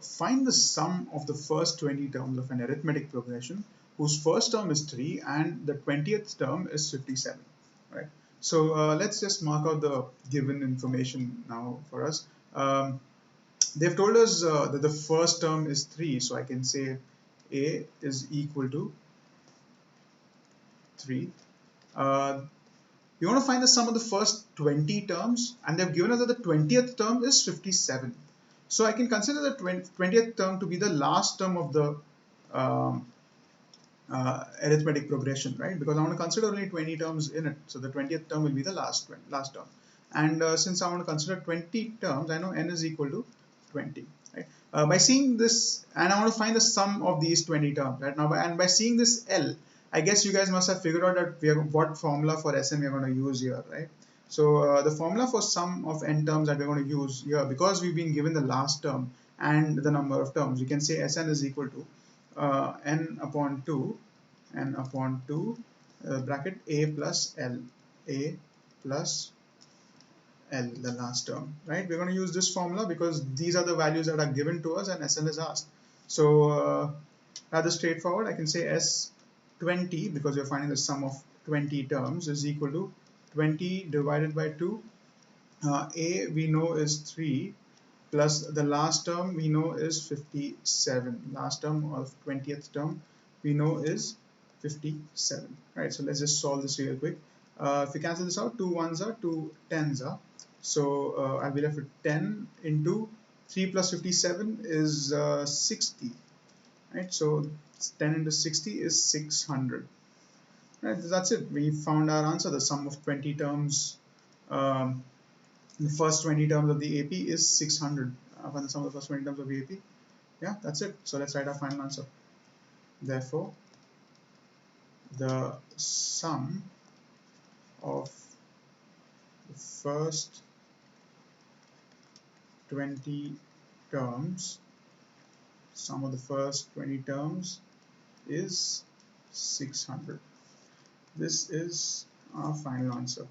find the sum of the first 20 terms of an arithmetic progression whose first term is 3 and the 20th term is 57, right? So let's just mark out the given information now for us. They've told us that the first term is 3, so I can say A is equal to 3. We want to find the sum of the first 20 terms, and they've given us that the 20th term is 57. So I can consider the 20th term to be the last term of the arithmetic progression, right? Because I want to consider only 20 terms in it. So the 20th term will be the last term. And since I want to consider 20 terms, I know n is equal to 20. Right? By seeing this, and I want to find the sum of these 20 terms, right? Now, and by seeing this L, I guess you guys must have figured out that what formula for Sn we are going to use here, right? So the formula for sum of n terms that we're going to use here, because we've been given the last term and the number of terms, we can say Sn is equal to n upon 2 bracket a plus L, a plus L, the last term, right? We're going to use this formula because these are the values that are given to us and Sn is asked. So rather straightforward, I can say S20, because we're finding the sum of 20 terms, is equal to 20 divided by 2. A we know is 3 plus the last term we know is 57. Last term of 20th term we know is 57, right? So let's just solve this real quick. If we cancel this out, 2 ones are 2 tens are. So I'll be left with 10 into 3 plus 57 is 60, right? So 10 into 60 is 600. Right, that's it. We found our answer. The sum of 20 terms, the first 20 terms of the AP is 600. Find the sum of the first 20 terms of the AP. Yeah, that's it. So let's write our final answer. Therefore, the sum of the first 20 terms, is 600. This is our final answer.